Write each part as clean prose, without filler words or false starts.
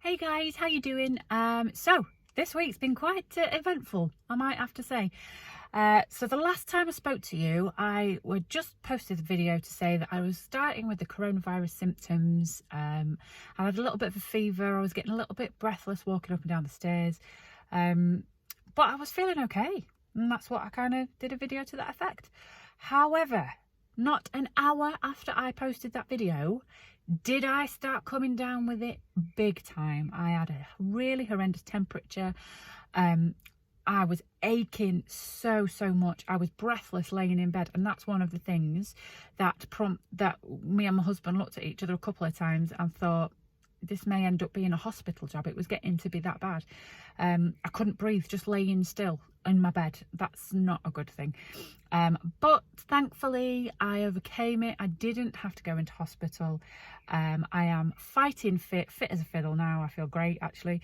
Hey guys, how you doing? So this week's been quite eventful, I might have to say. So the last time I spoke to you, I would just posted a video to say that I was starting with the coronavirus symptoms. I had a little bit of a fever. I was getting a little bit breathless walking up and down the stairs. But I was feeling okay. And that's what I kind of did a video to that effect. However, not an hour after I posted that video, did I start coming down with it big time. I had a really horrendous temperature. I was aching so much. I was breathless laying in bed, and that's one of the things that me and my husband looked at each other a couple of times and thought, this may end up being a hospital job. It was getting to be that bad. I couldn't breathe just laying still in my bed. That's not a good thing. But thankfully I overcame it. I didn't have to go into hospital. I am fighting fit as a fiddle now. I feel great actually.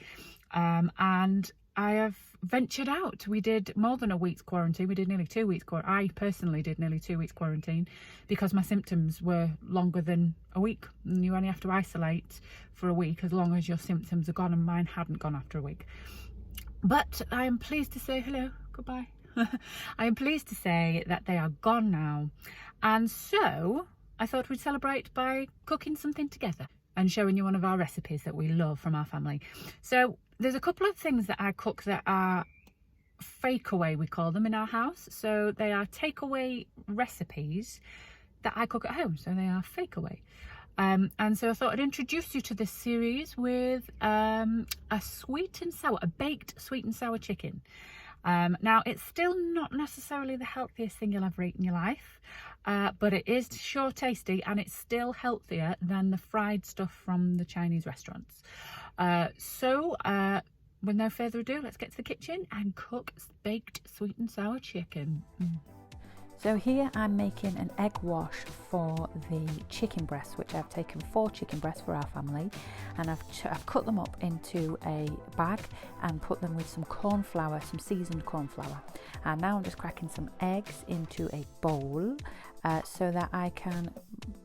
And I have ventured out. We did more than a week's quarantine. We did nearly 2 weeks quarantine. I personally did nearly 2 weeks quarantine because my symptoms were longer than a week. And you only have to isolate for a week as long as your symptoms are gone, and mine hadn't gone after a week. But I am pleased to say hello, goodbye. I am pleased to say that they are gone now. And so I thought we'd celebrate by cooking something together and showing you one of our recipes that we love from our family. So there's a couple of things that I cook that are fakeaway, we call them in our house. So they are takeaway recipes that I cook at home. So they are fakeaway. And so I thought I'd introduce you to this series with a baked sweet and sour chicken. Now it's still not necessarily the healthiest thing you'll ever eat in your life, but it is sure tasty, and it's still healthier than the fried stuff from the Chinese restaurants. So with no further ado, let's get to the kitchen and cook baked sweet and sour chicken. So here I'm making an egg wash for the chicken breasts, which I've taken 4 chicken breasts for our family, and I've cut them up into a bag and put them with some cornflour, some seasoned cornflour. And now I'm just cracking some eggs into a bowl so that I can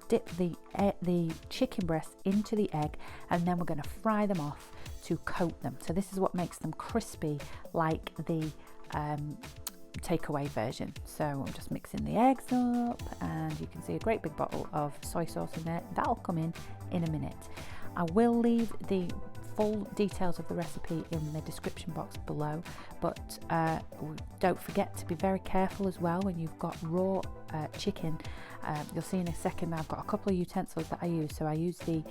dip the chicken breasts into the egg, and then we're going to fry them off to coat them. So this is what makes them crispy, like the takeaway version. So I'm just mixing the eggs up, and you can see a great big bottle of soy sauce in there. That'll come in a minute. I will leave the full details of the recipe in the description box below, but don't forget to be very careful as well when you've got raw chicken. You'll see in a second I've got a couple of utensils that I use. So I use the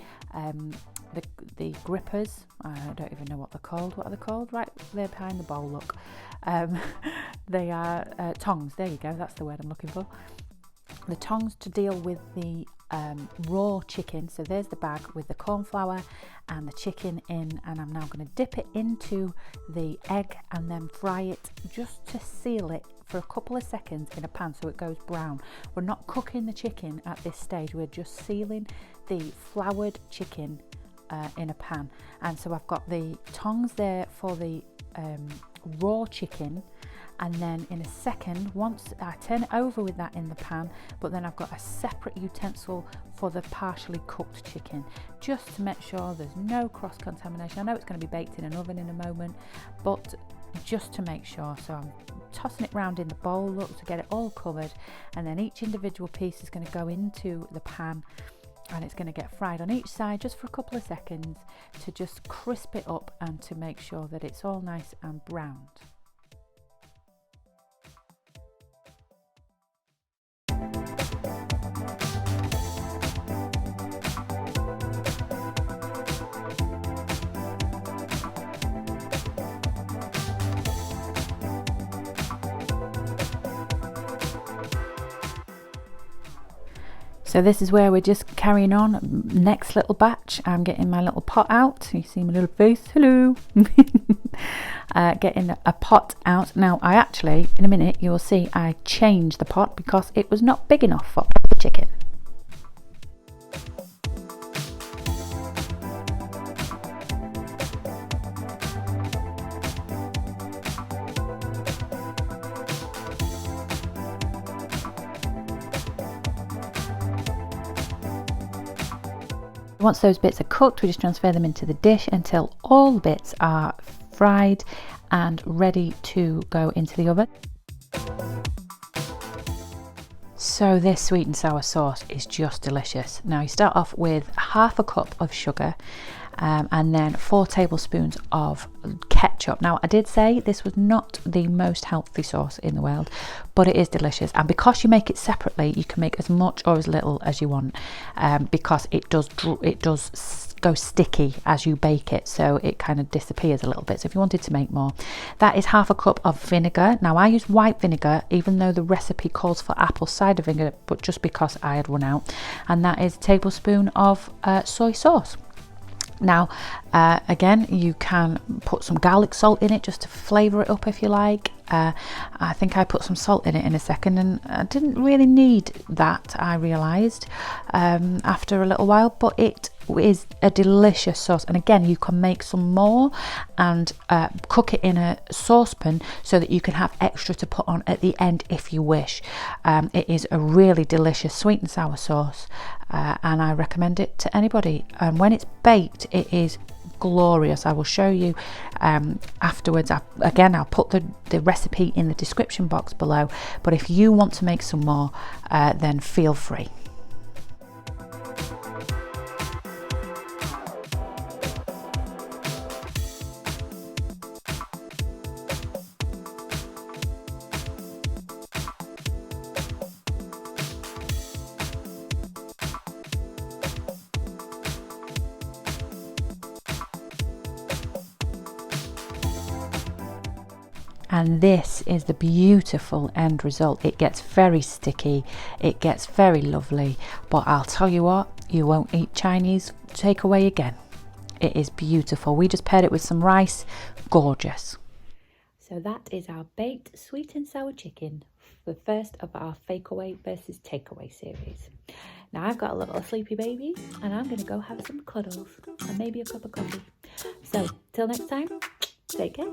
grippers. I don't even know what they're called. What are they called? Right there behind the bowl, look. They are tongs. There you go, that's the word I'm looking for. The tongs to deal with the raw chicken. So there's the bag with the cornflour and the chicken in, and I'm now going to dip it into the egg and then fry it just to seal it for a couple of seconds in a pan so it goes brown. We're not cooking the chicken at this stage, we're just sealing the floured chicken in a pan. And so I've got the tongs there for the raw chicken, and then in a second, once I turn it over with that in the pan, but then I've got a separate utensil for the partially cooked chicken, just to make sure there's no cross contamination. I know it's going to be baked in an oven in a moment, but just to make sure. So I'm tossing it round in the bowl, look, to get it all covered, and then each individual piece is going to go into the pan, and it's going to get fried on each side just for a couple of seconds to just crisp it up and to make sure that it's all nice and browned. So this is where we're just carrying on. Next little batch, I'm getting my little pot out. You see my little face, hello. Getting a pot out. Now I actually, in a minute, you will see I changed the pot because it was not big enough for all the chicken. Once those bits are cooked, we just transfer them into the dish until all the bits are fried and ready to go into the oven. So this sweet and sour sauce is just delicious. Now you start off with half a cup of sugar and then 4 tablespoons of ketchup. Now I did say this was not the most healthy sauce in the world, but it is delicious, and because you make it separately you can make as much or as little as you want, because it does go sticky as you bake it, so it kind of disappears a little bit. So if you wanted to make more, that is half a cup of vinegar. Now I use white vinegar even though the recipe calls for apple cider vinegar, but just because I had run out. And that is a tablespoon of soy sauce. Now again, you can put some garlic salt in it just to flavour it up if you like. I think I put some salt in it in a second, and I didn't really need that, I realised after a little while, but it is a delicious sauce. And again, you can make some more and cook it in a saucepan so that you can have extra to put on at the end if you wish. It is a really delicious sweet and sour sauce, and I recommend it to anybody. And when it's baked, it is glorious. I will show you afterwards. I'll put the recipe in the description box below, but if you want to make some more, then feel free. And this is the beautiful end result. It gets very sticky, it gets very lovely, but I'll tell you what, you won't eat Chinese takeaway again. It is beautiful. We just paired it with some rice. Gorgeous. So that is our baked sweet and sour chicken, the first of our Fakeaway versus Takeaway series. Now I've got a little sleepy baby and I'm going to go have some cuddles and maybe a cup of coffee. So till next time, take care.